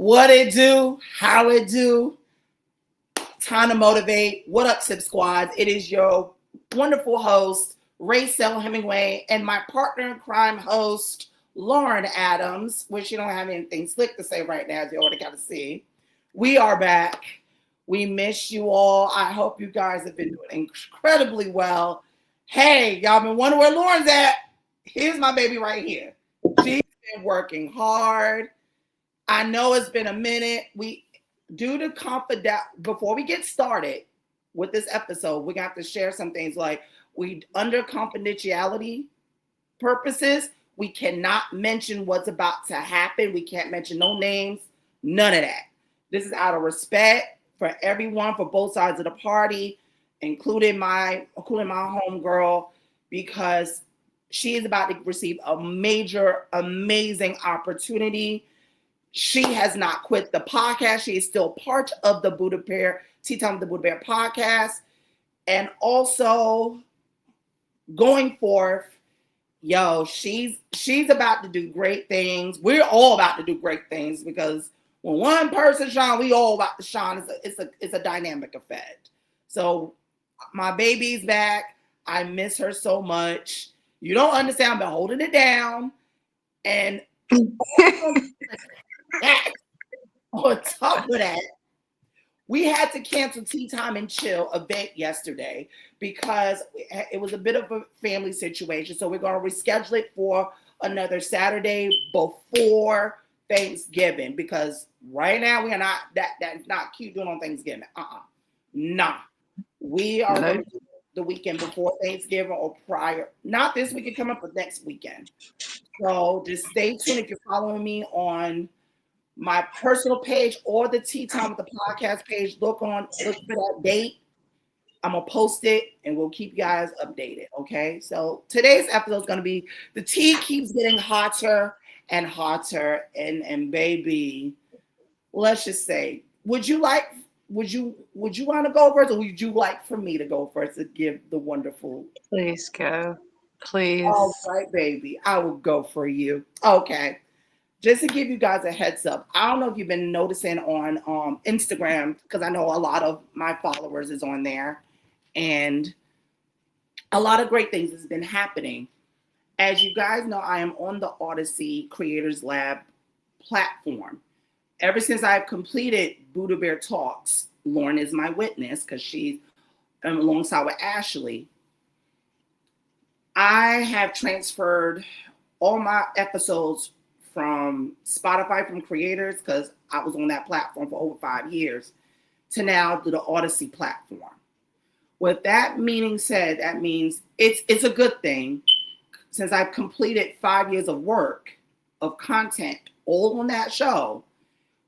What it do, how it do, time to motivate. What up, Sip Squad? It is your wonderful host, Raycel Hemingway, and my partner in crime host, Lauren Adams, which she don't have anything slick to say right now, as you already got to see. We are back. We miss you all. I hope you guys have been doing incredibly well. Hey, y'all been wondering where Lauren's at? Here's my baby right here. She's been working hard. I know it's been a minute. Before we get started with this episode, we got to share some things like under confidentiality purposes, we cannot mention what's about to happen. We can't mention no names, none of that. This is out of respect for everyone, for both sides of the party, including my homegirl, because she is about to receive a major, amazing opportunity. She has not quit the podcast. She is still part of the Buddha Bear, Tea Time with the Buddha Bear podcast. And also going forth, she's about to do great things. We're all about to do great things because when one person shine, we all about to shine. It's a dynamic effect. So my baby's back. I miss her so much. You don't understand. I've been holding it down. And on top of that, we had to cancel Tea Time and Chill event yesterday because it was a bit of a family situation. So we're going to reschedule it for another Saturday before Thanksgiving, because right now we are not that's not cute doing on Thanksgiving. Nah. We are going to do the weekend before Thanksgiving or prior. Not this weekend coming up, but next weekend. So just stay tuned. If you're following me on my personal page or the Tea Time with the podcast page, look for that date. I'm gonna post it and we'll keep you guys updated. Okay. So today's episode is gonna be the tea keeps getting hotter and hotter, and baby, let's just say, would you want to go first, or would you like for me to go first to give the wonderful? Please go. Please. All right, baby. I will go for you. Okay. Just to give you guys a heads up, I don't know if you've been noticing on Instagram, because I know a lot of my followers is on there, and a lot of great things has been happening. As you guys know, I am on the Odyssey Creators Lab platform. Ever since I've completed Buddha Bear Talks, Lauren is my witness because she's alongside with Ashley. I have transferred all my episodes from Spotify from creators, because I was on that platform for over 5 years, to now to the Odyssey platform. With that meaning said, that means it's a good thing, since I've completed 5 years of work of content all on that show.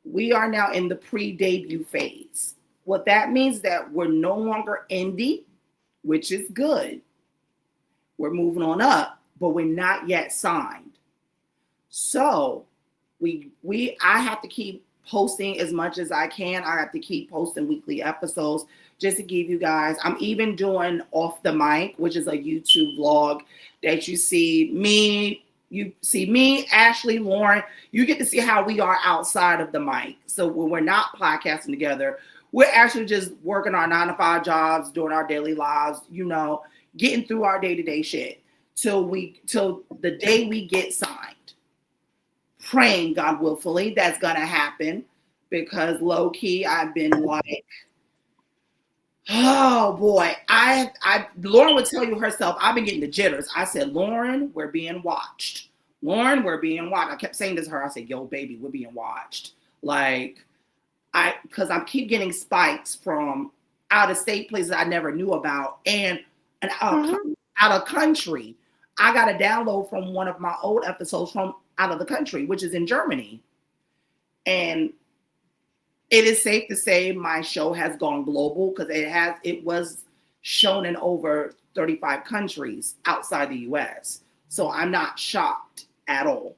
We are now in the pre-debut phase. What that means is that we're no longer indie, which is good. We're moving on up, but we're not yet signed. So I have to keep posting as much as I can. I have to keep posting weekly episodes just to give you guys. I'm even doing Off the Mic, which is a YouTube vlog that you see me. You see me, Ashley, Lauren. You get to see how we are outside of the mic. So when we're not podcasting together, we're actually just working our 9-to-5 jobs, doing our daily lives, getting through our day-to-day shit till the day we get signed. Praying, God willfully, that's gonna happen, because low key I've been like, oh boy, Lauren would tell you herself, I've been getting the jitters. I said, Lauren, we're being watched. Lauren, we're being watched. I kept saying this to her. I said, yo, baby, we're being watched. Because I keep getting spikes from out of state places I never knew about, and out of country. I got a download from one of my old episodes from out of the country, which is in Germany. And it is safe to say my show has gone global, because it was shown in over 35 countries outside the US. So I'm not shocked at all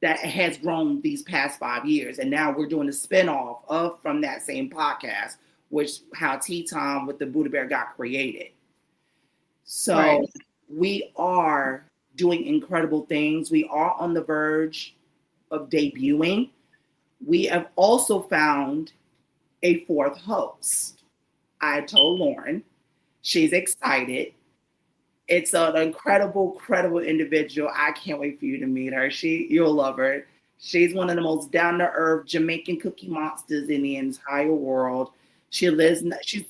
that it has grown these past 5 years. And now we're doing a spinoff from that same podcast, which how Tea Time with the Buddha Bear got created. So right. We are doing incredible things. We are on the verge of debuting. We have also found a fourth host. I told Lauren. She's excited. It's an incredible individual. I can't wait for you to meet her. You'll love her. She's one of the most down to earth Jamaican cookie monsters in the entire world. She's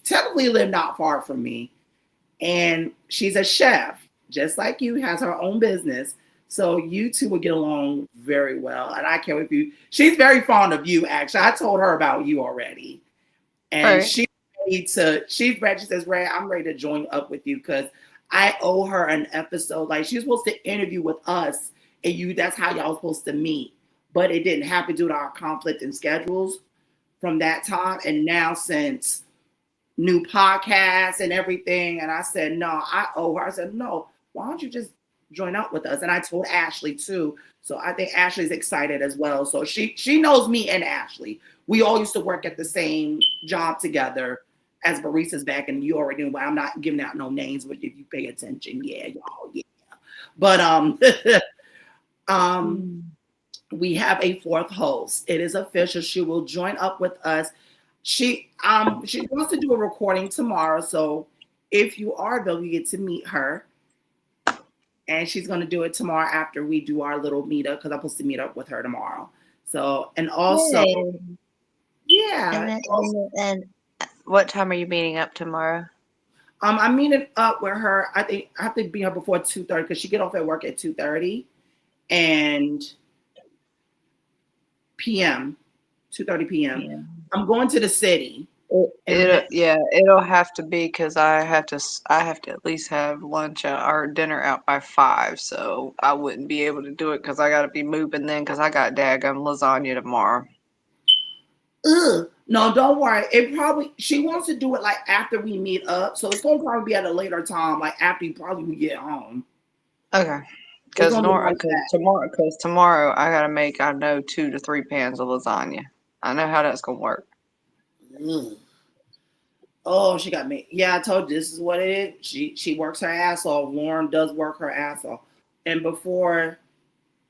technically lived not far from me, and she's a chef, just like you, has her own business. So you two will get along very well, and I can't wait for you. She's very fond of you, actually. I told her about you already, and Right. she's ready. She says, Ray, I'm ready to join up with you because I owe her an episode. Like she's supposed to interview with us, and that's how y'all supposed to meet. But it didn't happen due to our conflict in schedules from that time. And now since new podcasts and everything, and I said, no, I owe her. I said, no, why don't you just join up with us? And I told Ashley too. So I think Ashley's excited as well. So she knows me and Ashley. We all used to work at the same job together as baristas back, and you already knew, but I'm not giving out no names, but if you pay attention, yeah, y'all, yeah. But um Mm. we have a fourth host. It is official. She will join up with us. She wants to do a recording tomorrow. So if you are available, you get to meet her. And she's gonna do it tomorrow after we do our little meetup because I'm supposed to meet up with her tomorrow. So and also, Yay. And yeah. then, and what time are you meeting up tomorrow? I'm meeting up with her. I think I have to be here before 2:30 because she get off at work at 2:30 and p.m. 2:30 p.m. Yeah. I'm going to the city. And It'll have to be because I have to at least have lunch or dinner out by 5, so I wouldn't be able to do it because I got to be moving then because I got daggum lasagna tomorrow. ugh, no, don't worry. She wants to do it like after we meet up, so it's gonna probably be at a later time, like after you probably we get home. Okay. It's Because gonna be like tomorrow I gotta make, I know, 2 to 3 pans of lasagna. I know how that's gonna work. that. Ugh. Oh, she got me. Yeah, I told you this is what it is. She works her ass off. Lauren does work her ass off. And before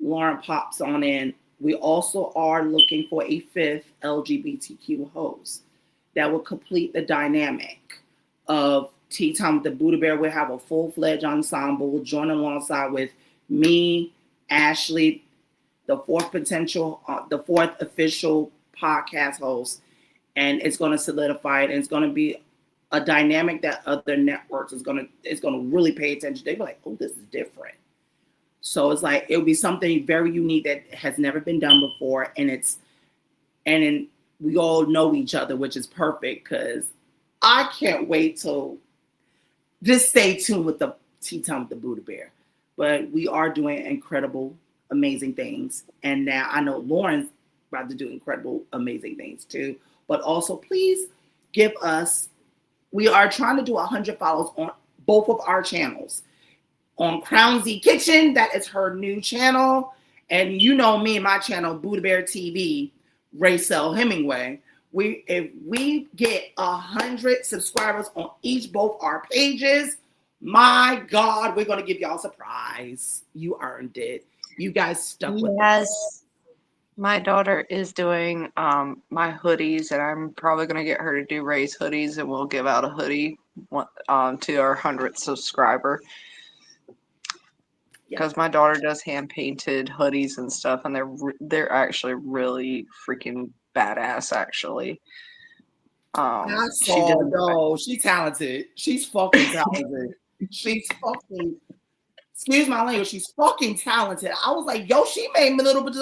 Lauren pops on in, we also are looking for a fifth LGBTQ host that will complete the dynamic of Tea Time with the Buddha Bear. We'll have a full-fledged ensemble. We'll join alongside with me, Ashley, the fourth official podcast host, and it's going to solidify it. And it's going to be a dynamic that other networks is going to really pay attention. They be like, oh, this is different. So it's like it'll be something very unique that has never been done before, and we all know each other, which is perfect because I can't wait till just stay tuned with the Tea Time with the Buddha Bear. But we are doing incredible, amazing things, and now I know Lauren's about to do incredible, amazing things too. But also, please give us. We are trying to do 100 follows on both of our channels on Crown Z Kitchen. That is her new channel. And you know me and my channel, Buddha Bear TV, Raycel Hemingway. If we get 100 subscribers on both our pages, my God, we're gonna give y'all a surprise. You earned it. You guys stuck with us. Yes. My daughter is doing my hoodies, and I'm probably gonna get her to do Ray's hoodies, and we'll give out a hoodie to our 100th subscriber. Yeah. Because my daughter does hand painted hoodies and stuff, and they're actually really freaking badass. Actually, I she did. saw, no, she's talented. She's fucking talented. She's fucking, excuse my language, she's fucking talented. I was like, yo, she made me a little bit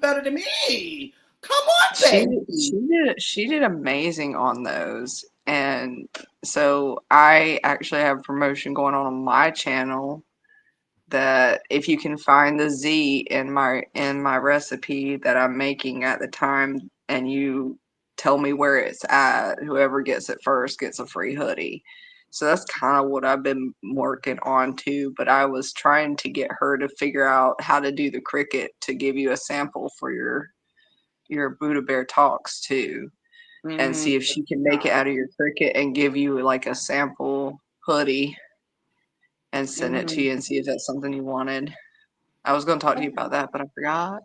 better than me. Come on, baby. She did amazing on those, and so I actually have a promotion going on my channel that if you can find the Z in my recipe that I'm making at the time, and you tell me where it's at, whoever gets it first gets a free hoodie. So that's kind of what I've been working on too. But I was trying to get her to figure out how to do the cricket to give you a sample for your Buddha Bear talks too, and Mm-hmm. see if she can make it out of your cricket and give you like a sample hoodie and send it to Mm-hmm. you and see if that's something you wanted. I was going to talk to you about that, but I forgot.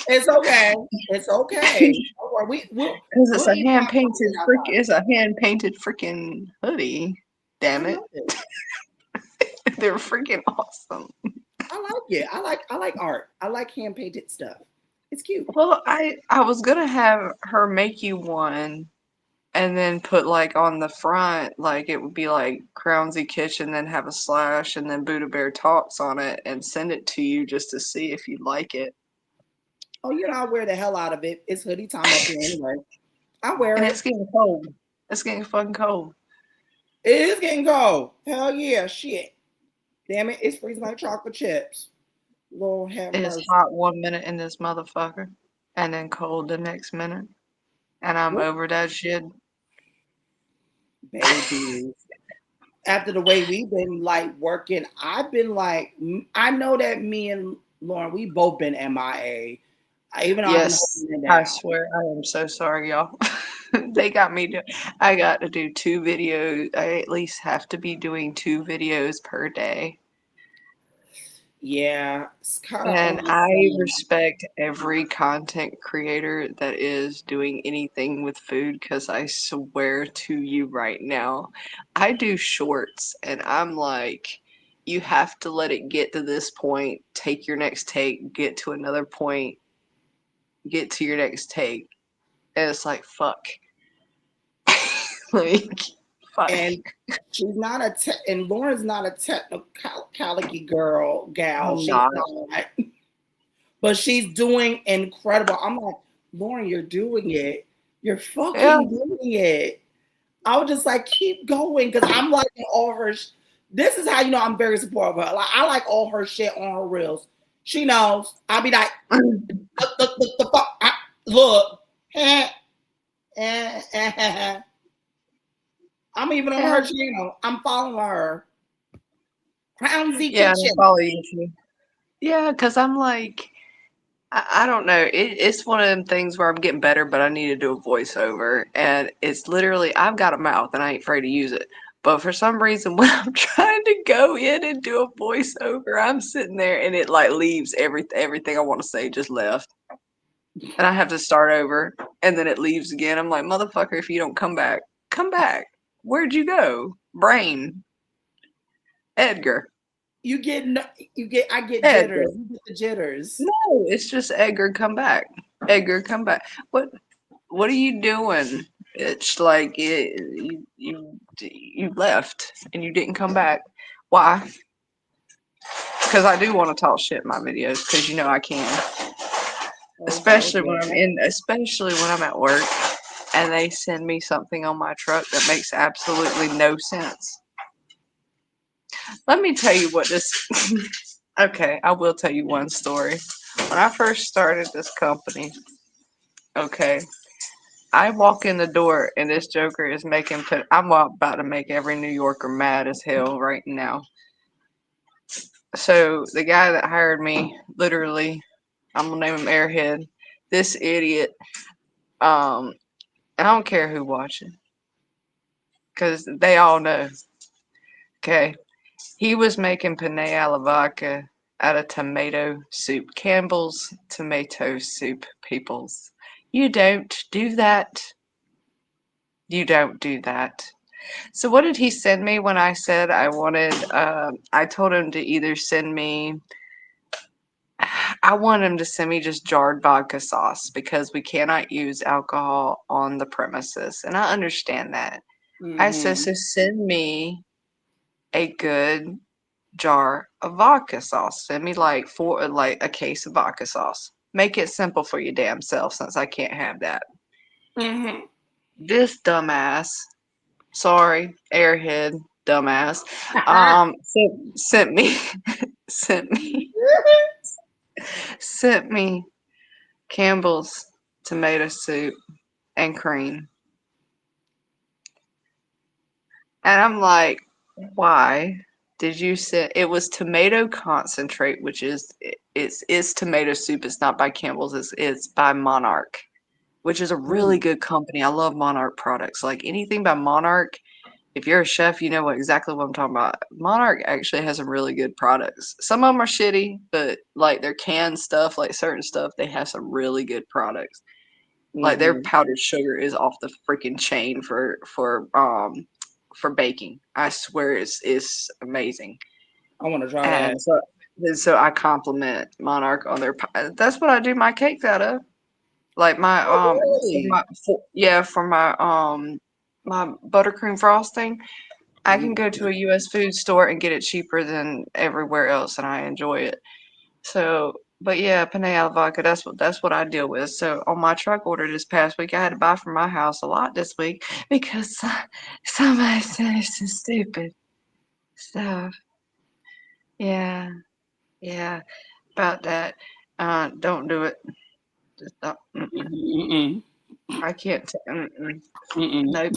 It's okay. It's okay. Don't worry. Because We'll it's a eat hand popcorn painted and get freak. outside. It's a hand painted freaking hoodie. I Damn it, love it. they're freaking awesome. I like it. I like art. I like hand painted stuff. It's cute. Well, I was gonna have her make you one and then put like on the front, like it would be like Crownsy Kitchen, then have a slash and then Buddha Bear Talks on it and send it to you just to see if you'd like it. Oh, you know, I wear the hell out of it. It's hoodie time up here anyway. I wear And it. it's getting cold. It's getting fucking cold. It is getting cold. Hell yeah, shit. Damn it, it's freezing like chocolate chips. Lord have It's mercy. hot 1 minute in this motherfucker and then cold the next minute. And I'm What, over that shit. baby? After the way we've been like working, I've been like, I know that me and Lauren, we both been MIA. Even though I've been Yes, holding it I down. swear I am so sorry, y'all. They got me to, I got to do 2 videos. I at least have to be doing 2 videos per day. Yeah, it's kind of And I overseen. respect every content creator that is doing anything with food because I swear to you right now, I do shorts and I'm like, you have to let it get to this point, take your next take, get to another point, get to your next take. And it's like, fuck. Like, fuck. And she's not and Lauren's not a technicality gal. I'm She's not. not, but she's doing incredible. I'm like, Lauren, you're doing it. You're Yeah. fucking doing it. I was just like, keep going, because I'm liking all her. This is how you know I'm very supportive of her. Like, I like all her shit on her reels. She knows. I'll be like, look, the fuck, look. I'm even on Yeah. her channel. I'm following her. Crown Z Yeah, and I Kitchen. follow you too. Yeah, because I'm like, I don't know. It's one of them things where I'm getting better, but I need to do a voiceover. And it's literally, I've got a mouth and I ain't afraid to use it. But for some reason, when I'm trying to go in and do a voiceover, I'm sitting there and it like leaves everything I want to say just left. And I have to start over. And then it leaves again. I'm like, motherfucker, if you don't come back, come back. Where'd you go? Brain. Edgar. You get I get Edgar. jitters. You get the jitters. No, it's just Edgar, come back. Edgar, come back. What are you doing? It's like you left and you didn't come back. Why? Because I do want to talk shit in my videos because you know I can. Okay, yeah. Especially when I'm at work and they send me something on my truck that makes absolutely no sense. Let me tell you what this. Okay, I will tell you one story. When I first started this company, okay, I walk in the door and this Joker is making. I'm about to make every New Yorker mad as hell right now. So the guy that hired me, literally, I'm gonna name him Airhead. This idiot. Um, I don't care who watching, cause they all know. Okay, he was making penne alla vodka out of tomato soup. Campbell's tomato soup, peoples. You don't do that. You don't do that. So what did he send me when I said I wanted? I told him to either send me. I want him to send me just jarred vodka sauce because we cannot use alcohol on the premises, and I understand that. I said, Mm-hmm. so send me a good jar of vodka sauce. Send me like a case of vodka sauce. Make it simple for your damn self since I can't have that. Mm-hmm. This dumbass, sorry, airhead dumbass, sent me sent me sent me Campbell's tomato soup and cream. And I'm like, why did you send it was tomato concentrate, which is tomato soup. It's not by Campbell's, it's by Monarch, which is a really Mm. good company. I love Monarch products. Like anything by Monarch If you're a chef, you know exactly what I'm talking about. Monarch actually has some really good products. Some of them are shitty, but like their canned stuff, like certain stuff, they have some really good products. Like their Mm-hmm. powdered sugar is off the freaking chain for baking. I swear it's amazing. I want to try that. And so I compliment Monarch on their that's what I do my cakes out of. Like my Oh, really? for my buttercream frosting, I can go to Mhm. a US food store and get it cheaper than everywhere else, and I enjoy it. So, but yeah, penne alla vodka, that's what I deal with. So on my truck order this past week, I had to buy from my house a lot this week because somebody said some stupid stuff. Yeah, yeah, about that. Don't do it. Just don't. Mm-mm. Mm-mm. I can't. Mm-mm. Mm-mm. Nope.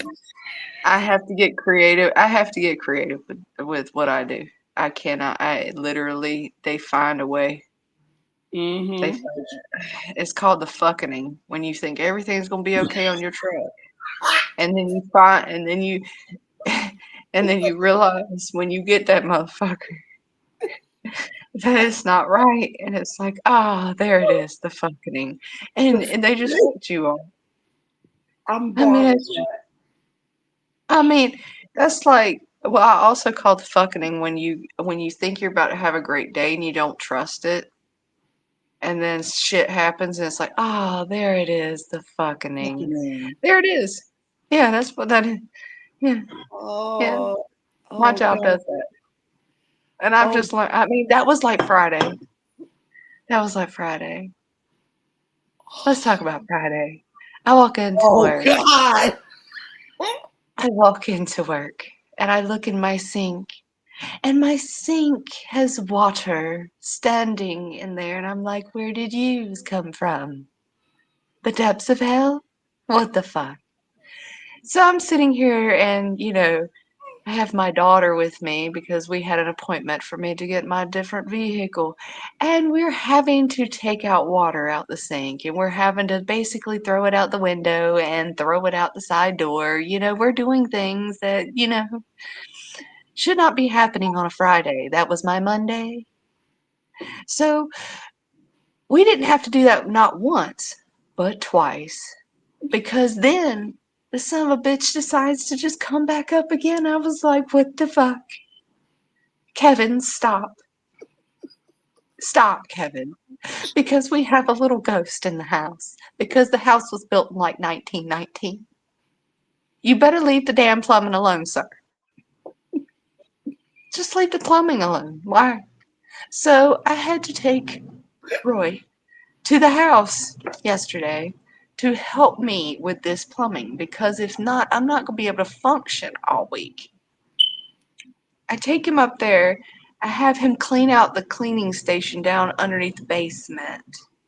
I have to get creative. I have to get creative with what I do. I cannot. I literally, they find a way. They Mm-hmm. find, it's called the fucking when you think everything's gonna be okay on your truck, and then you find, and then you realize when you get that motherfucker that it's not right, and it's like, ah, there it is, the fucking, and they just hooked you on. I'm I mean, borrowing it's, I mean, that's like, well, I also call the fucking when you think you're about to have a great day and you don't trust it, and then shit happens and it's like, ah, there it is, the fucking. that. There it is. Yeah, that's what that is. Yeah, yeah. Oh, My oh job God. does that. And I've Oh, just learned, I mean, that was like Friday. That was like Friday. Let's talk about Friday. I walk into oh work. God. I walk into work and I look in my sink and my sink has water standing in there and I'm like, where did yous come from? The depths of hell? What the fuck? So I'm sitting here and, I have my daughter with me because we had an appointment for me to get my different vehicle. And we're having to take out water out the sink and we're having to basically throw it out the window and throw it out the side door. We're doing things that, should not be happening on a Friday. That was my Monday. So we didn't have to do that not once, but twice. Because then the son of a bitch decides to just come back up again. I was like, what the fuck? Kevin, stop. Stop, Kevin. Because we have a little ghost in the house. Because the house was built in like 1919. You better leave the damn plumbing alone, sir. Just leave the plumbing alone. Why? So I had to take Roy to the house yesterday to help me with this plumbing because if not, I'm not going to be able to function all week. I take him up there. I have him clean out the cleaning station down underneath the basement,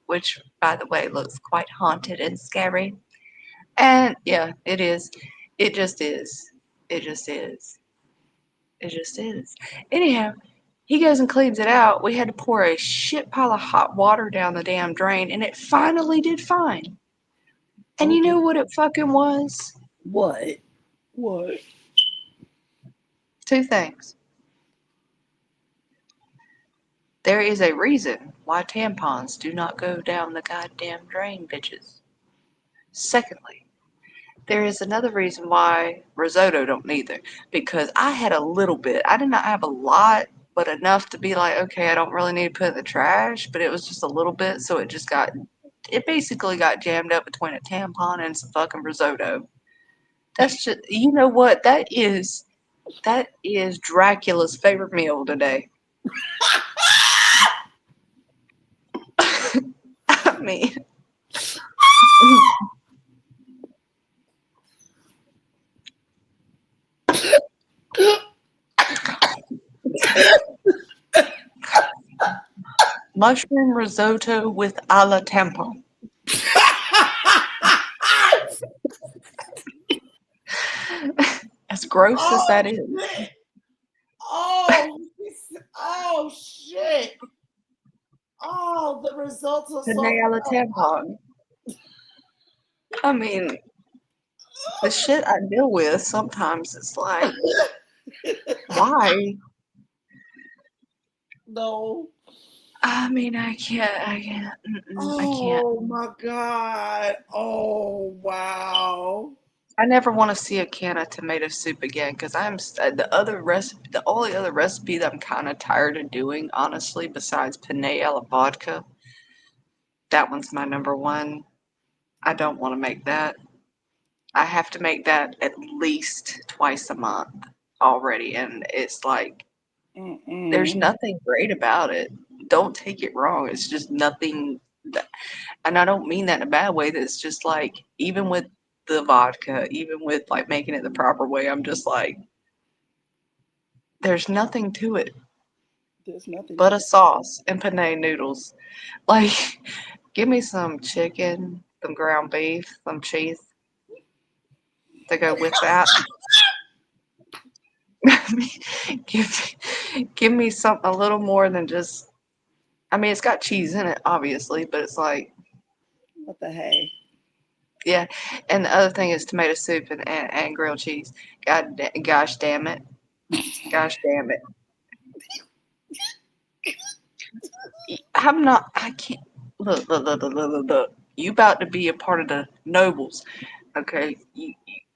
which, by the way, looks quite haunted and scary. And yeah, it is. It just is. It just is. It just is. Anyhow, he goes and cleans it out. We had to pour a shit pile of hot water down the damn drain, and it finally did fine. And you Okay. know what it fucking was? What? What? Two things. There is a reason why tampons do not go down the goddamn drain, bitches. Secondly, there is another reason why risotto don't neither. Because I had a little bit. I did not have a lot, but enough to be like, okay, I don't really need to put it in the trash, but it was just a little bit, so it basically got jammed up between a tampon and some fucking risotto. That's just, you know what? That is Dracula's favorite meal today. I mean, mushroom risotto with a la tampon. As gross as Oh that is. shit. Oh shit. Oh, the results are Penne so a la tampon. I mean, The shit I deal with sometimes it's like, why? No. I mean, I can't. Oh my God. Oh wow. I never want to see a can of tomato soup again because the other recipe, the only other recipe that I'm kind of tired of doing, honestly, besides penne alla vodka, that one's my number one. I don't want to make that. I have to make that at least twice a month already, and it's like there's Mm-mm. nothing great about it. Don't take it wrong. It's just nothing that, and I don't mean that in a bad way. That's just like even with the vodka, even with like making it the proper way, I'm just like there's nothing to it There's nothing but to a it. sauce and penne noodles. Like, give me some chicken, some ground beef, some cheese to go with that. give, give me something a little more than just. I mean, it's got cheese in it, obviously, but it's like, What the hey? yeah. And the other thing is tomato soup and grilled cheese. Gosh damn it. Gosh damn it. I'm not. I can't. Look. You about to be a part of the nobles. Okay,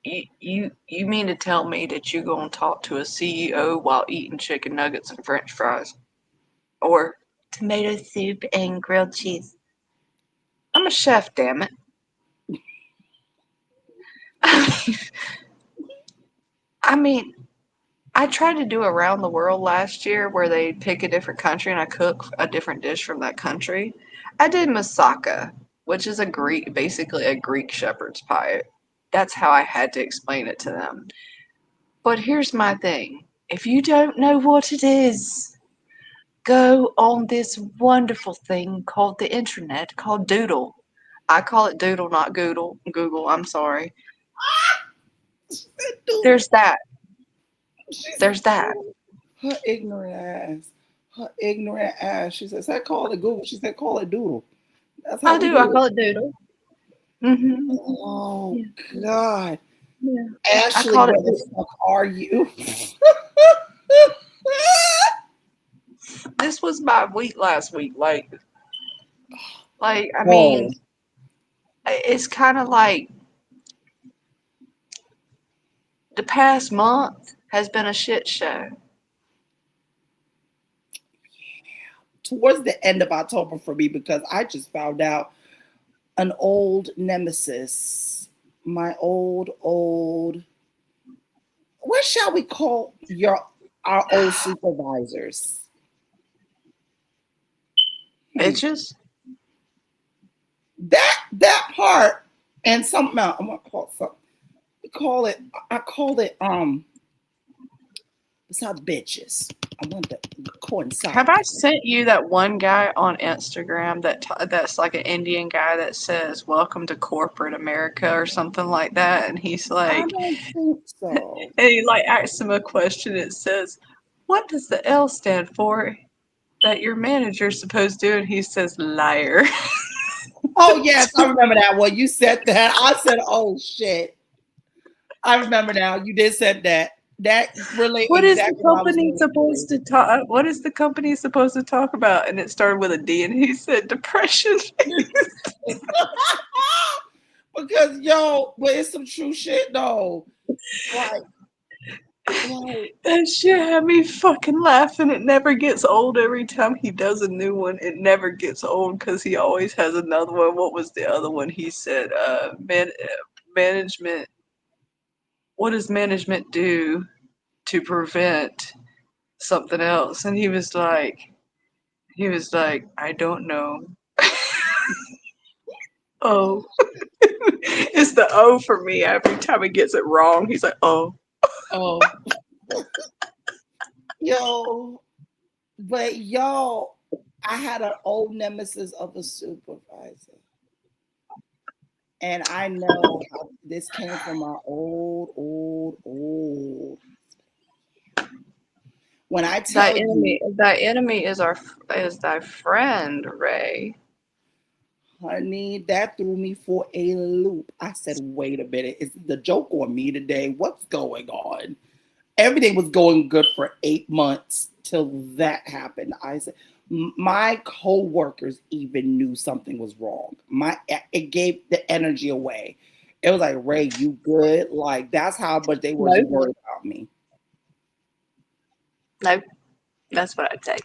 you mean to tell me that you're gonna talk to a CEO while eating chicken nuggets and French fries, or tomato soup and grilled cheese? I'm a chef, damn it. I mean, I tried to do around the world last year where they pick a different country and I cook a different dish from that country. I did moussaka, which is basically a Greek shepherd's pie. That's how I had to explain it to them. But here's my thing. If you don't know what it is, go on this wonderful thing called the internet called Doodle. I call it Doodle, not Goodle. Google, I'm sorry. She said doodle. There's that. She said There's that. doodle. Her ignorant ass. Her ignorant ass. She says, I call it Google. She said, call it doodle. That's how I we do. I do it. call it Doodle. Mm-hmm. Oh Yeah. God. Yeah. I Ashley, called it where the Doodle. fuck are you? This was my week last week. I Oh, mean, it's kind of like the past month has been a shit show. towards the end of October for me because I just found out an old nemesis. My old, what shall we call our old supervisors? Hmm. Bitches. That part and something else. I'm gonna call it something. Call it. I called it. Besides bitches, I want to Have coincide. I sent you that one guy on Instagram that's like an Indian guy that says "Welcome to corporate America" or something like that, and he's I like, don't think and so. he like asks him a question. It says, "What does the L stand for that your manager's supposed to do?" And he says, "Liar." Oh yes, I remember that one. You said that. I said, "Oh shit." I remember now. You did said that. That relate What is the exactly what I was company going supposed through. to talk? What is the company supposed to talk about? And it started with a D, and he said depression. Because yo, but it's some true shit though. Like, like, That shit had me fucking laughing. It never gets old. Every time he does a new one, it never gets old because he always has another one. What was the other one? He said, management. What does management do to prevent something else?" And he was like, "I don't know." Oh, it's the O for me. Every time he gets it wrong, he's like, "Oh." oh, yo, but yo, I had an old nemesis of a supervisor. And I know how this came from my old. When I Thy tell you, enemy, thy enemy is thy friend, Ray. Honey, that threw me for a loop. I said, wait a minute, is the joke on me today? What's going on? Everything was going good for 8 months till that happened. I said, my co-workers even knew something was wrong. It gave the energy away. It was like, Ray, you good? Like that's how much they were No, worried about me. no, that's what I'd say.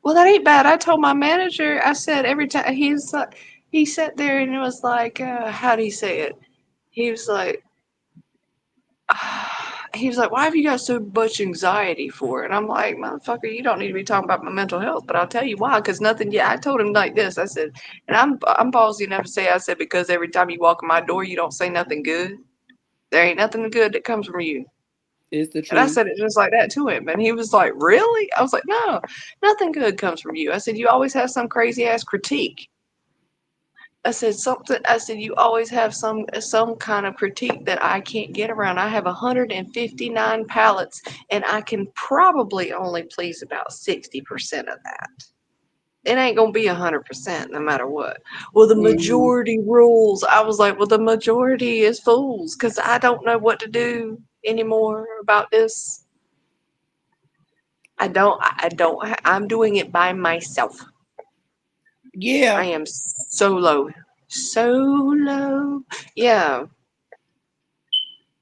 Well, that ain't bad. I told my manager, I said every time he sat there and it was like, how do you say it? He was like, he was like, why have you got so much anxiety for? And I'm like, motherfucker, you don't need to be talking about my mental health, but I'll tell you why, because nothing. Yeah, I told him like this. I said, and I'm ballsy enough to say, I said, because every time you walk in my door, you don't say nothing good. There ain't nothing good that comes from you. It's the And I truth. said it just like that to him. And he was like, really? I was like, no, nothing good comes from you. I said, you always have some crazy ass critique. I said something. I said you always have some kind of critique that I can't get around. I have 159 pallets, and I can probably only please about 60% of that. It ain't gonna be 100% no matter what. Well, the Mhm. majority rules. I was like, well, the majority is fools because I don't know what to do anymore about this. I don't. I don't. I'm doing it by myself. I Yeah, am solo. Solo. Yeah.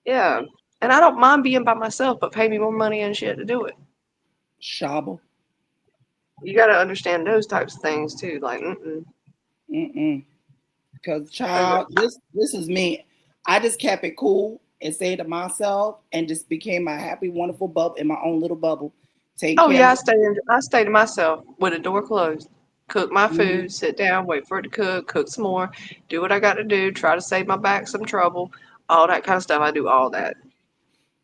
Yeah. And I don't mind being by myself, but pay me more money and shit to do it. Shaba. You got to understand those types of things too. Like, mm-mm. Mm-mm. Cause I child, this is me. I just kept it cool and stayed to myself and just became my happy, wonderful bubble in my own little bubble. Take oh care of yeah, my. I stay to myself with the door closed. Cook my Mhm. food, sit down, wait for it to cook some more, do what I got to do, try to save my back some trouble, all that kind of stuff. I do all that.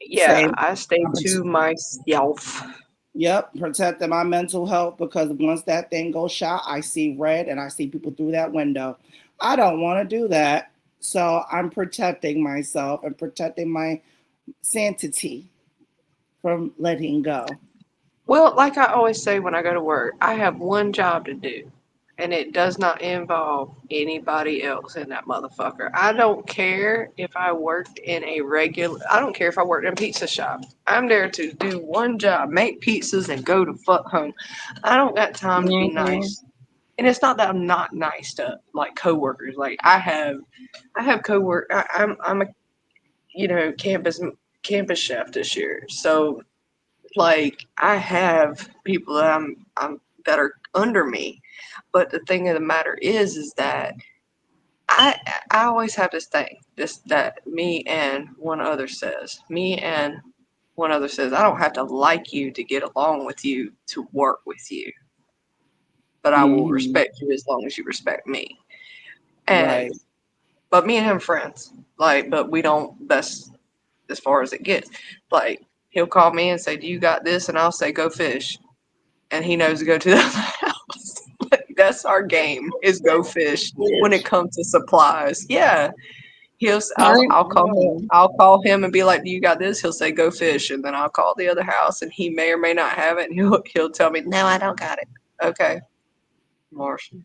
Yeah, Same. I stay to myself. Yep, protecting my mental health because once that thing goes shot, I see red and I see people through that window. I don't want to do that. So I'm protecting myself and protecting my sanctity from letting go. Well, like I always say when I go to work, I have one job to do, and it does not involve anybody else in that motherfucker. I don't care if I worked in a regular, I don't care if I worked in a pizza shop. I'm there to do one job, make pizzas and go to fuck home. I don't got time to be Hmm. nice. And it's not that I'm not nice to like coworkers. Like I have cowork. I'm a campus chef this year, so like I have people that I'm that are under me, but the thing of the matter is that I I always have this thing this that me and one other says I don't have to like you to get along with you to work with you, but I will Hmm. respect you as long as you respect me. And Right. but me and him friends, like, but we don't. That's as far as it gets. Like he'll call me and say, "Do you got this?" And I'll say, "Go fish." And he knows to go to the other house. Like, that's our game is go fish when it Fish. comes to supplies. Yeah, Thank God. I'll call him and be like, "Do you got this?" He'll say, "Go fish," and then I'll call the other house, and he may or may not have it, and he'll tell me, "No, I don't got it." Okay, Martian.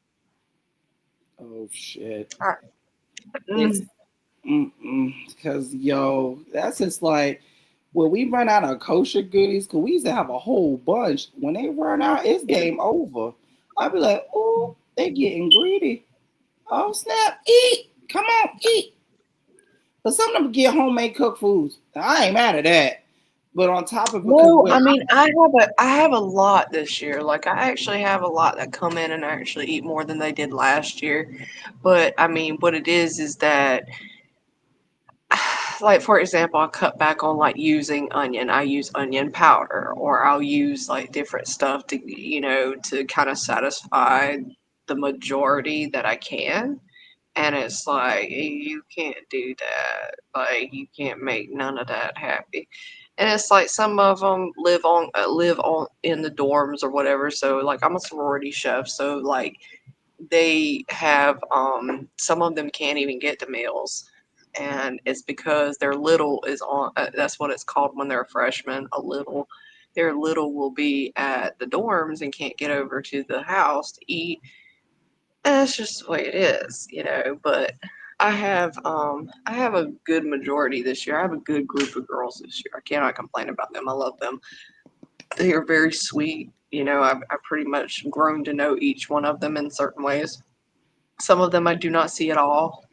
Oh shit. All right. It's Mm. because yo, that's just like when we run out of kosher goodies, because we used to have a whole bunch. When they run out, it's game over. I'd be like, oh, they getting greedy. Oh snap, eat. Come on, eat. But some of them get homemade cooked foods. I ain't mad at that. But on top of it, because No, where I mean I have a lot this year. Like I actually have a lot that come in and actually eat more than they did last year. But I mean, what it is that like for example, I cut back on like using onion. I use onion powder, or I'll use like different stuff to to kind of satisfy the majority that I can. And it's like you can't do that. Like you can't make none of that happy. And it's like some of them live on in the dorms or whatever. So like I'm a sorority chef, so like they have some of them can't even get the meals, and it's because their little is on that's what it's called when they're a freshman, a little. Their little will be at the dorms and can't get over to the house to eat, That's just the way it is, you know. But I have a good majority this year. I have a good group of girls this year. I cannot complain about them. I love them. They are very sweet. You know, I've pretty much grown to know each one of them in certain ways. Some of them I do not see at all.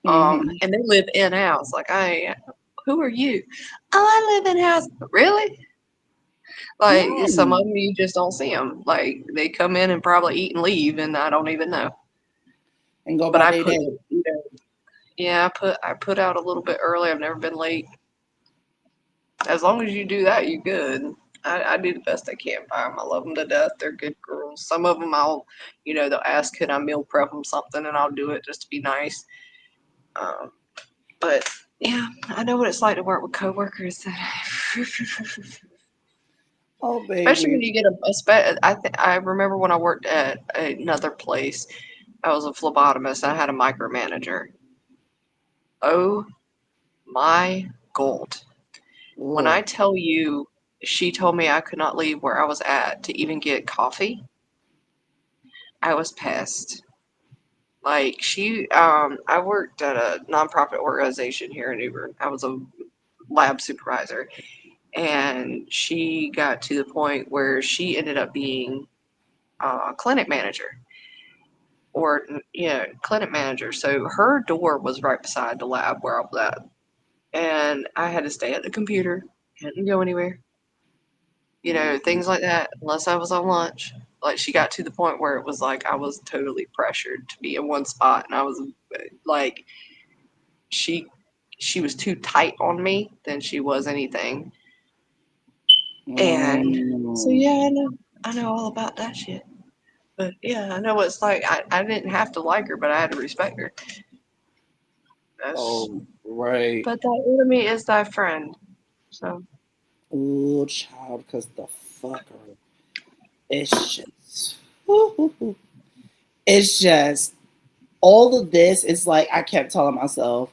Mm-hmm. And they live in house. Like who are you? Oh, I live in house. Really? Like some of Mm. them you just don't see them. Like they come in and probably eat and leave, and I don't even know. And go But about I their put, day. you know, yeah, I put out a little bit early. I've never been late. As long as you do that, you good. I do the best I can by them. I love them to death. They're good girls. Some of them they'll ask, could I meal prep them something, and I'll do it just to be nice. Um, but yeah, I know what it's like to work with coworkers. Oh, Especially baby. when you get I remember when I worked at another place. I was a phlebotomist. I had a micromanager. Oh my god! When I Ugh. tell you, she told me I could not leave where I was at to even get coffee. I was pissed. Like I worked at a nonprofit organization here in New Bern. I was a lab supervisor, and she got to the point where she ended up being a clinic manager or clinic manager. So her door was right beside the lab where I was at, and I had to stay at the computer, couldn't go anywhere, things like that, unless I was on lunch. Like she got to the point where it was like I was totally pressured to be in one spot, and I was like, she she was too tight on me than she was anything. And so Mm. yeah, I know all about that shit. But yeah, I know what it's like. I didn't have to like her, but I had to respect her. That's Oh, right. but thy enemy is thy friend. So Oh, child, because the fucker. It's just, it's just, all of this is like, I kept telling myself,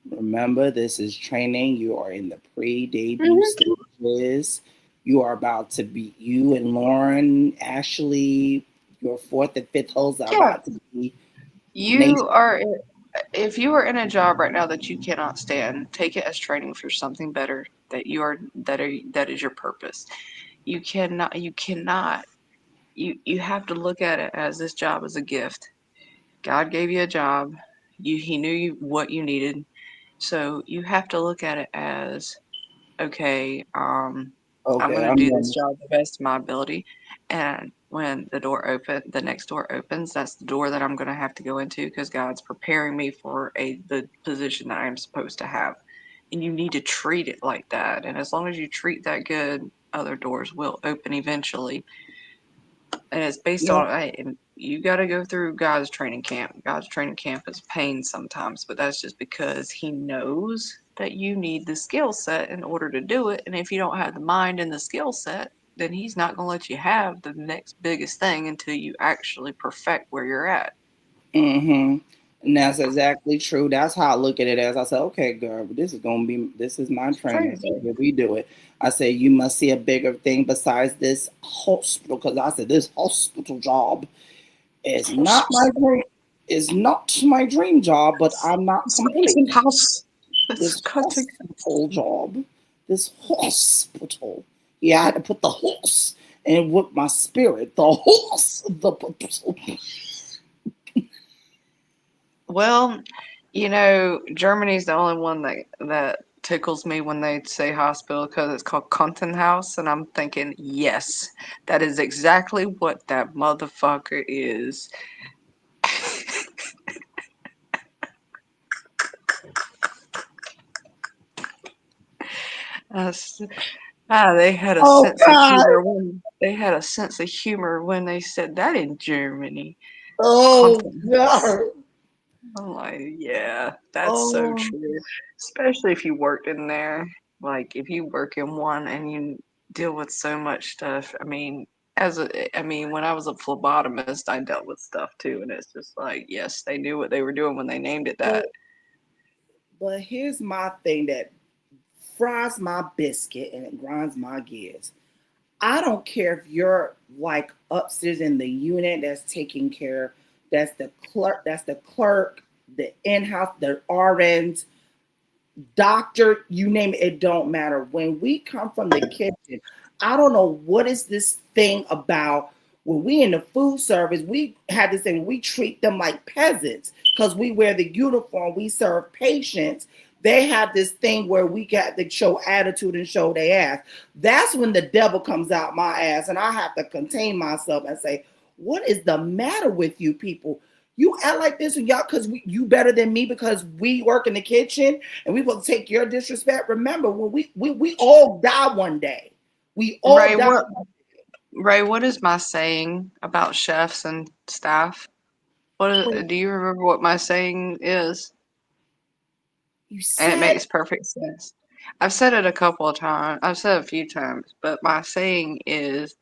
remember, this is training. You are in the pre debut Mhm. stages. You are about to be, you and Lauren, Ashley, your fourth and fifth hosts are Yeah, about to be nation. you are. If you are in a job right now that you cannot stand, take it as training for something better. That is your purpose. You cannot. You have to look at it as this job is a gift. God gave you a job. He knew what you needed. So you have to look at it as, okay, I'm Okay, gonna I'm do this done. job the best of my ability. And when the next door opens, that's the door that I'm gonna have to go into because God's preparing me for the position that I'm supposed to have. And you need to treat it like that. And as long as you treat that good, other doors will open eventually. And it's based Yeah. on, and you got to go through God's training camp. God's training camp is pain sometimes, but that's just because He knows that you need the skill set in order to do it. And if you don't have the mind and the skill set, then He's not going to let you have the next biggest thing until you actually perfect where you're at. Mm-hmm. And that's exactly true. That's how I look at it. As I said, okay, girl, this is my It's training. training So day. here we do it. I say you must see a bigger thing besides this hospital, because I said this hospital job is not my dream. Is not my dream job, but I'm not It's cutting complaining. house. It's This cutting. hospital job, this hospital. Yeah, I had to put the horse and with my spirit, the horse, the Well, Germany's the only one that tickles me when they say hospital because it's called Krankenhaus, and I'm thinking, yes, that is exactly what that motherfucker is. That's- they had a oh sense of God. humor when they said that in Germany. Oh Krankenhaus. God. I'm like, yeah, that's so Oh. true. Especially if you worked in there. Like, if you work in one and you deal with so much stuff. When I was a phlebotomist, I dealt with stuff too, and it's just like, yes, they knew what they were doing when they named it that. But here's my thing that fries my biscuit and it grinds my gears. I don't care if you're like upstairs in the unit that's taking care That's the clerk, the in-house, the RNs, doctor, you name it, it don't matter. When we come from the kitchen, I don't know what is this thing about when we in the food service, we have this thing, we treat them like peasants because we wear the uniform, we serve patients. They have this thing where we got to show attitude and show their ass. That's when the devil comes out my ass, and I have to contain myself and say, what is the matter with you people? You act like this, and y'all, because you better than me because we work in the kitchen and we will take your disrespect. Remember, when we all die one day. We all Ray, die. what is my saying about chefs and staff? Do you remember what my saying is? You And it said makes perfect sense. I've said it a couple of times. I've said it a few times, but my saying is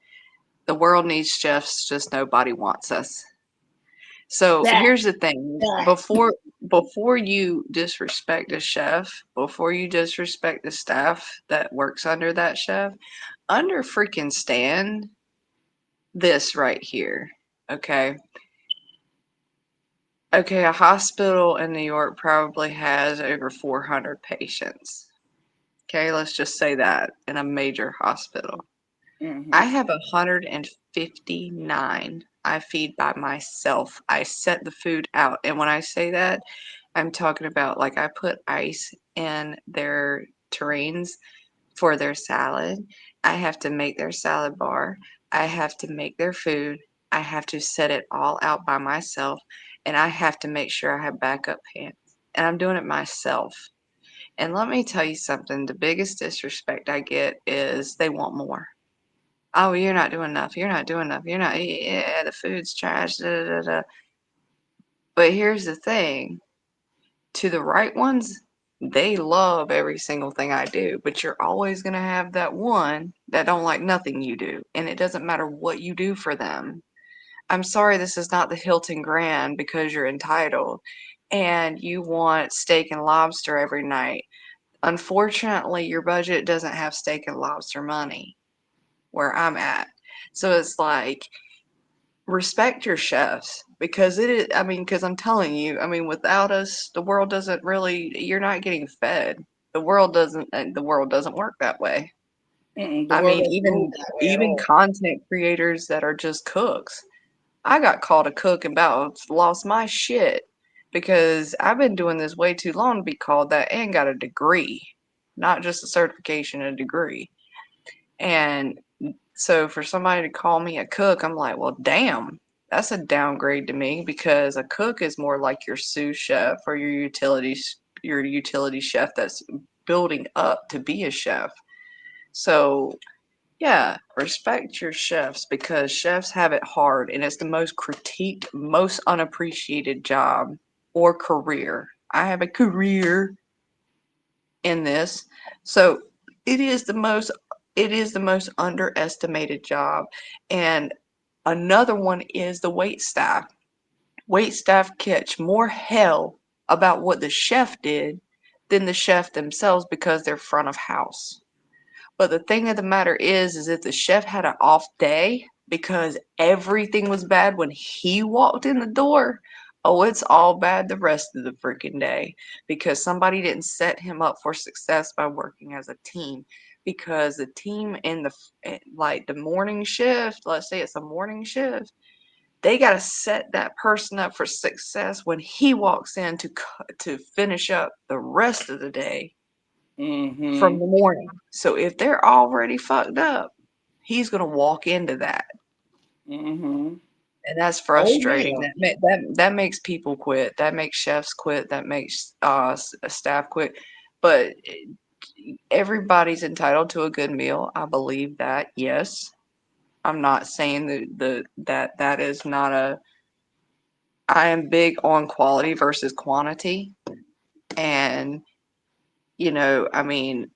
the world needs chefs, just nobody wants us. So that. here's the thing. That. Before you disrespect a chef, before you disrespect the staff that works under that chef, under freaking stand this right here. Okay. Okay, a hospital in New York probably has over 400 patients. Okay, let's just say that in a major hospital. I Mm-hmm. have 159 I feed by myself. I set the food out. And when I say that, I'm talking about like I put ice in their terrines for their salad. I have to make their salad bar. I have to make their food. I have to set it all out by myself. And I have to make sure I have backup pans. And I'm doing it myself. And let me tell you something, the biggest disrespect I get is they want more. Oh, you're not doing enough. You're not doing enough. You're not, yeah, the food's trash. Da, da, da, da. But here's the thing, to the right ones, they love every single thing I do. But you're always going to have that one that don't like nothing you do. And it doesn't matter what you do for them. I'm sorry, this is not the Hilton Grand because you're entitled and you want steak and lobster every night. Unfortunately, your budget doesn't have steak and lobster money where I'm at. So it's like, respect your chefs because it is, I mean, because I'm telling you, I mean, without us, the world doesn't really, you're not getting fed. The world doesn't work that way. Mm-mm, the I world mean, doesn't move that way at even all. content creators that are just cooks. I got called a cook and about lost my shit because I've been doing this way too long to be called that and got a degree, not just a certification, a degree. And so for somebody to call me a cook, I'm like, well, damn, that's a downgrade to me because a cook is more like your sous chef or your utility chef that's building up to be a chef. So yeah, respect your chefs because chefs have it hard and it's the most critiqued, most unappreciated job or career. I have a career in this. So it is the most underestimated job. And another one is the wait staff. Wait staff catch more hell about what the chef did than the chef themselves because they're front of house. But the thing of the matter is if the chef had an off day because everything was bad when he walked in the door, oh, it's all bad the rest of the freaking day because somebody didn't set him up for success by working as a team. Because the team in like the morning shift, let's say it's a morning shift, they got to set that person up for success when he walks in to finish up the rest of the day from Mm-hmm. the morning. So if they're already fucked up, he's gonna walk into that, Mm-hmm. and that's Oh frustrating. yeah. That makes people quit. That makes chefs quit. That makes staff quit. But everybody's entitled to a good meal. I believe that. Yes, I'm not saying that is not a. I am big on quality versus quantity, and I mean,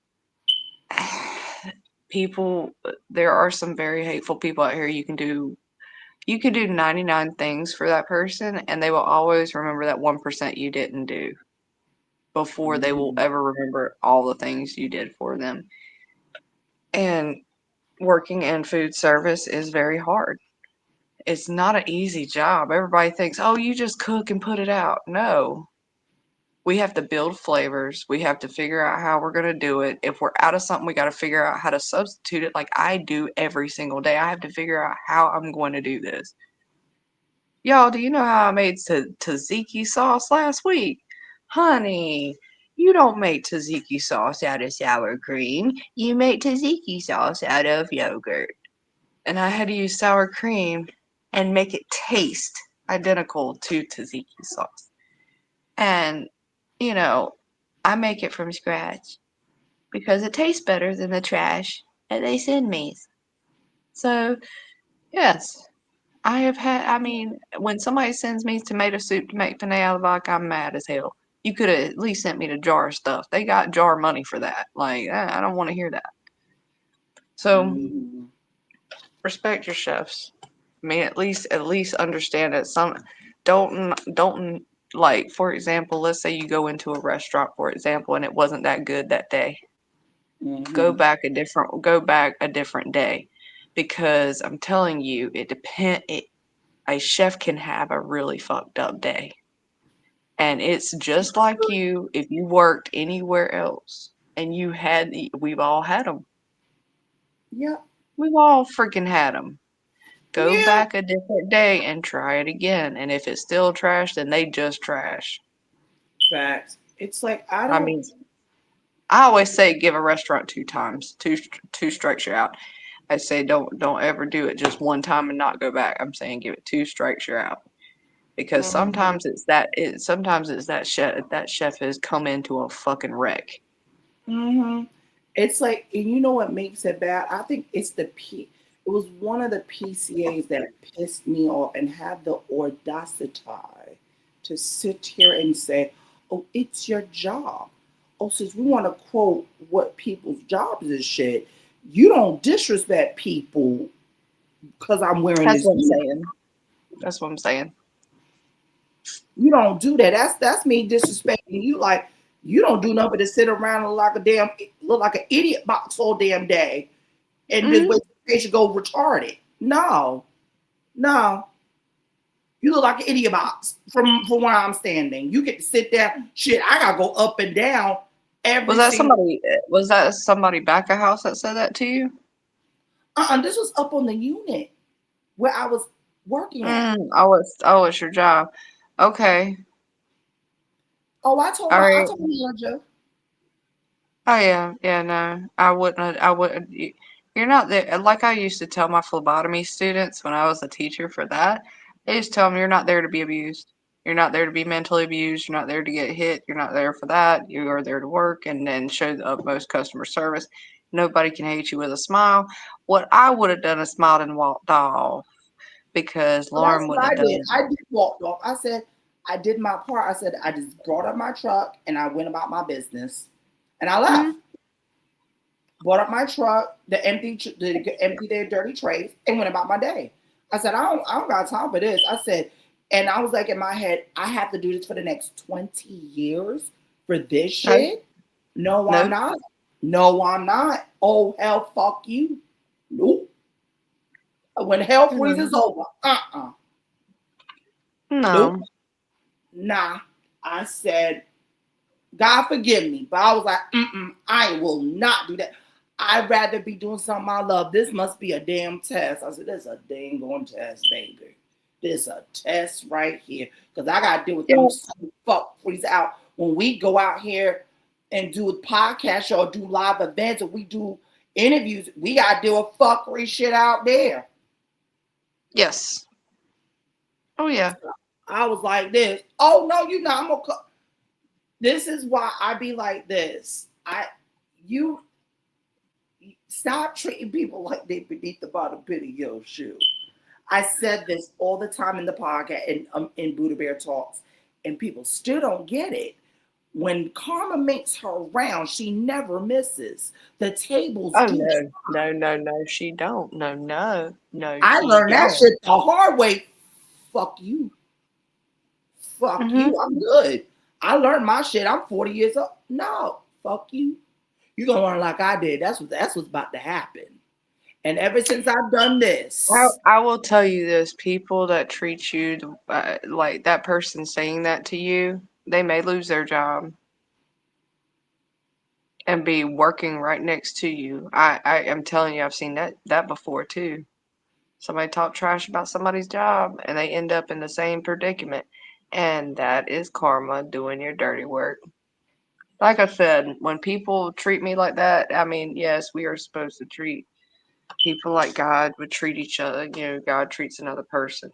people, there are some very hateful people out here. You can do 99 things for that person and they will always remember that 1% you didn't do before they will Mm-hmm. ever remember all the things you did for them. And working in food service is very hard. It's not an easy job. Everybody thinks, oh, you just cook and put it out. No, we have to build flavors. We have to figure out how we're going to do it. If we're out of something, we got to figure out how to substitute it like I do every single day. I have to figure out how I'm going to do this. Y'all, do you know how I made tzatziki sauce last week? Honey, you don't make tzatziki sauce out of sour cream. You make tzatziki sauce out of yogurt. And I had to use sour cream and make it taste identical to tzatziki sauce. And, you know, I make it from scratch because it tastes better than the trash that they send me. So, yes, I have had, I mean, when somebody sends me tomato soup to make penne out of vodka, I'm mad as hell. You could have at least sent me the jar of stuff. They got jar money for that. Like, I don't want to hear that. So, Mm. respect your chefs. I mean, at least understand that some don't like, for example, let's say you go into a restaurant, for example, and it wasn't that good that day. Mm-hmm. Go back a different day, because I'm telling you, a chef can have a really fucked up day. And it's just like you if you worked anywhere else and we've all had them. Yep. We've all freaking had them. Go Yeah. back a different day and try it again. And if it's still trash, then they just trash. Facts. It's like I I don't. mean, I always say give a restaurant two times, two strikes you're out. I say don't ever do it just one time and not go back. I'm saying give it two strikes you're out, because Mhm. sometimes it's that chef has come into a fucking wreck. Mhm. It's like, and you know what makes it bad? I think it's the P. It was one of the PCAs that pissed me off and had the audacity to sit here and say, "Oh, it's your job." Oh, since we want to quote what people's jobs is shit, you don't disrespect people because I'm wearing That's this what I'm uniform. saying. That's what I'm saying. You don't do that. That's me disrespecting you. Like you don't do nothing but sit around and look like an idiot box all damn day and just Hmm. wait for the patient go retarded. No, no. You look like an idiot box from where I'm standing. You get to sit there. Shit, I gotta go up and down Was every that single. somebody? Was that somebody back of house that said that to you? This was up on the unit where I was working at. Oh, it's your job. Okay. Oh, All I right. told Georgia. Oh yeah, yeah. No, I wouldn't. I wouldn't. You're not there. Like I used to tell my phlebotomy students when I was a teacher for that. I used to tell them you're not there to be abused. You're not there to be mentally abused. You're not there to get hit. You're not there for that. You are there to work and then show the utmost customer service. Nobody can hate you with a smile. What I would have done is smiled and walked off, because So that's Lauren what wouldn't I have done did. it. I did walk off. I said I did my part. I said I just brought up my truck and I went about my business, and I left. Mm-hmm. Brought up my truck, empty their dirty trays, and went about my day. I said I don't got time for this. I said, and I was like in my head, I have to do this for the next 20 years for this No, shit. No, I'm no, not. No, I'm not. Oh hell, fuck you. Nope. When hell freezes no, over, nope. no. Nah. I said, God forgive me, but I was like, I will not do that. I'd rather be doing something I love. This must be a damn test. I said, this is a dang on test, baby. This is a test right here. Because I got to deal with them Yeah. so fuck freeze out. When we go out here and do a podcast or do live events or we do interviews, we got to deal with fuckery shit out there. Yes. Oh yeah. I was like this. Oh, no, you know, I'm going to. This is why I be like this. You stop treating people like they beneath the bottom pit of your shoe. I said this all the time in the podcast and in Buddha Bear Talks, and people still don't get it. When karma makes her round, she never misses. The tables Oh do. no, no, no, no, she don't. No, no, no, I she learned that don't. shit the hard way. Fuck you. Fuck Mhm. you. I'm good. I learned my shit. I'm 40 years old. No, fuck you. You're gonna learn like I did. That's what's about to happen. And ever since I've done I, this, I will tell you this: people that treat you like that person saying that to you, they may lose their job and be working right next to you. I am telling you, I've seen that before too. Somebody talk trash about somebody's job and they end up in the same predicament. And that is karma doing your dirty work. Like I said, when people treat me like that, I mean, yes, we are supposed to treat people like God would treat each other. You know, God treats another person.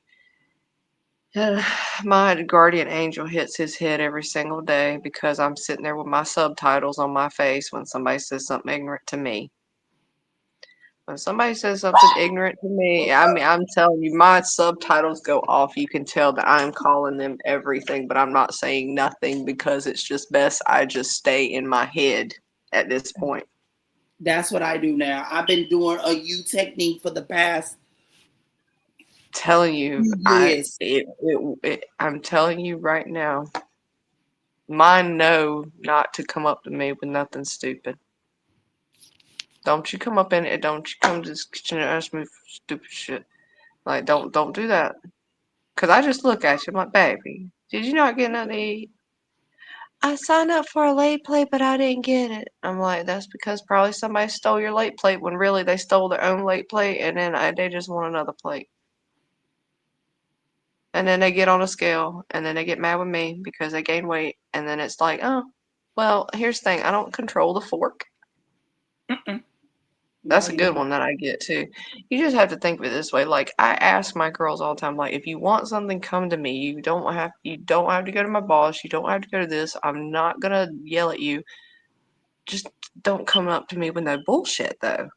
My guardian angel hits his head every single day because I'm sitting there with my subtitles on my face when somebody says something ignorant to me. When somebody says something ignorant to me, I mean, I'm telling you, my subtitles go off. You can tell that I'm calling them everything, but I'm not saying nothing because it's just best I just stay in my head at this point. that's what I do now. I've been doing a U technique for the past Telling you, few years. I'm telling you right now, mine know not to come up to me with nothing stupid. Don't you come up in it. Don't you come to this kitchen and ask me for stupid shit. Like, don't do that. Cause I just look at you, I'm like, baby, did you not get nothing to eat? I signed up for a late plate, but I didn't get it. I'm like, that's because probably somebody stole your late plate when really they stole their own late plate, and then they just want another plate. And then they get on a scale, and then they get mad with me because they gain weight, and then it's like, oh, well, here's the thing, I don't control the fork. Mm-mm. No, That's a you good don't. one that I get too. You just have to think of it this way. Like I ask my girls all the time, like if you want something, come to me. You don't have to go to my boss. You don't have to go to this. I'm not gonna yell at you. Just don't come up to me with no bullshit though.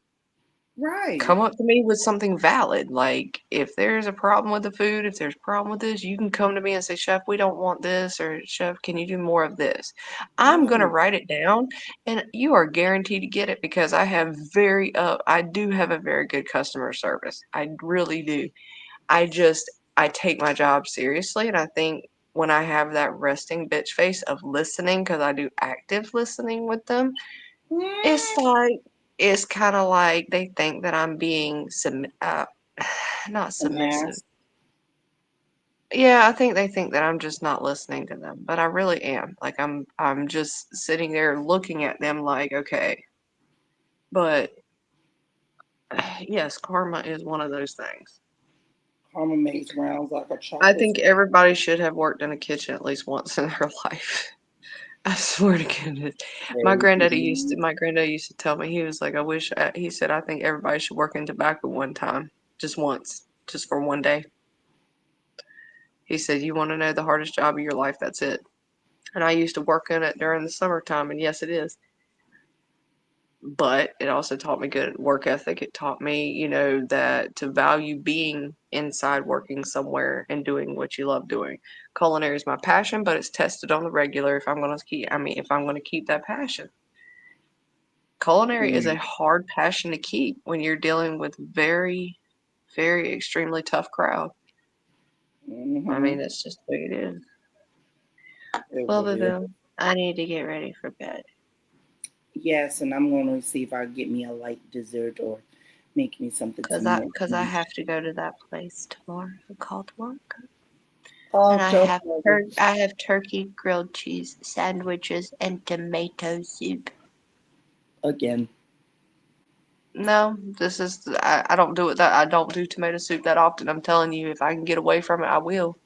Right. Come up to me with something valid. Like if there's a problem with the food, if there's a problem with this, you can come to me and say, Chef, we don't want this, or Chef, can you do more of this? I'm gonna Right. write it down, and you are guaranteed to get it because I do have a very good customer service. I really do. I take my job seriously, and I think when I have that resting bitch face of listening, because I do active listening with them, it's Mm. like it's kinda like they think that I'm being not An submissive. ass. Yeah, I think they think that I'm just not listening to them, but I really am. Like, I'm just sitting there looking at them like, "Okay." But, yes, karma is one of those things. Karma makes rounds like a I chocolate. think everybody should have worked in a kitchen at least once in their life. I swear to goodness. Very true. My granddad used to tell me, he was like, he said, I think everybody should work in tobacco one time, just once, just for one day. He said, you want to know the hardest job of your life? That's it. And I used to work in it during the summertime, and yes, it is. But it also taught me good work ethic. It taught me, that to value being inside working somewhere and doing what you love doing. Culinary is my passion, but it's tested on the regular if I'm going to keep that passion. Culinary is a Mm. hard passion to keep when you're dealing with very, very extremely tough crowd. I Mm-hmm. mean, that's just the way it is. It Well, really is. Boo, I need to get ready for bed Yes, and I'm going to see if I get me a light dessert or make me something to cause I eat. have to go to that place tomorrow called work, and Oh, don't worry. I have turkey grilled cheese sandwiches and tomato soup. Again. No, I don't do it that I don't do tomato soup that often. I'm telling you, if I can get away from it, I will.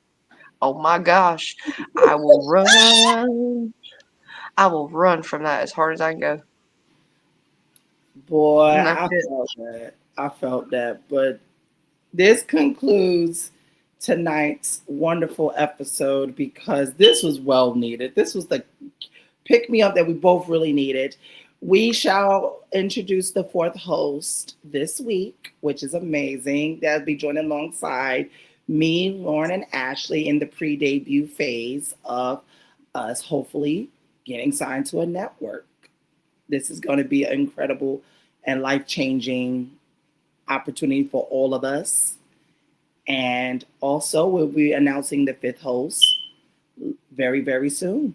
Oh my gosh, I will run. I will run from that as hard as I can go. Boy, And that's I it. felt that. I felt that. But this concludes tonight's wonderful episode because this was well needed. This was the pick me up that we both really needed. We shall introduce the fourth host this week, which is amazing. That'll be joining alongside me, Lauren, and Ashley in the pre debut phase of us hopefully getting signed to a network. This is going to be an incredible and life changing opportunity for all of us. And also, we'll be announcing the fifth host very, very soon.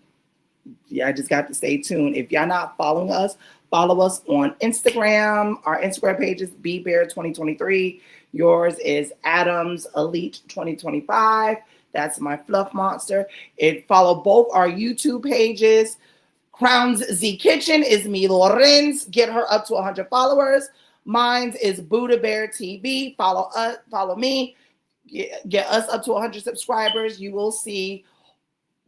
Yeah, I just got to stay tuned. If y'all not following us, follow us on Instagram. Our Instagram page is BearBear2023. Yours is Adams Elite 2025. That's my fluff monster. Follow both our YouTube pages. Crown's Z Kitchen is me, Lorenz. Get her up to 100 followers. Mine's is Buddha Bear TV. Follow us, follow me. Get us up to 100 subscribers. You will see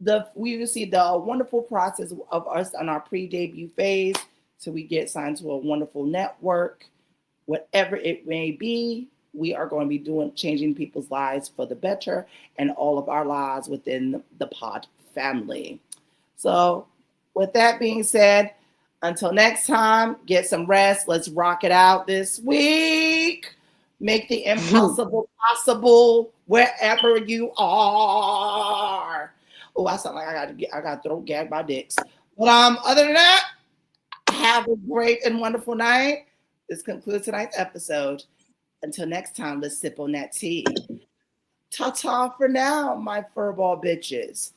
the wonderful process of us on our pre-debut phase till we get signed to a wonderful network. Whatever it may be, we are going to be changing people's lives for the better and all of our lives within the pod family. So with that being said, until next time, get some rest. Let's rock it out this week. Make the impossible possible wherever you are. Oh, I sound like I got throat gagged by dicks. But other than that, have a great and wonderful night. This concludes tonight's episode. Until next time, let's sip on that tea. Ta-ta for now, my furball bitches.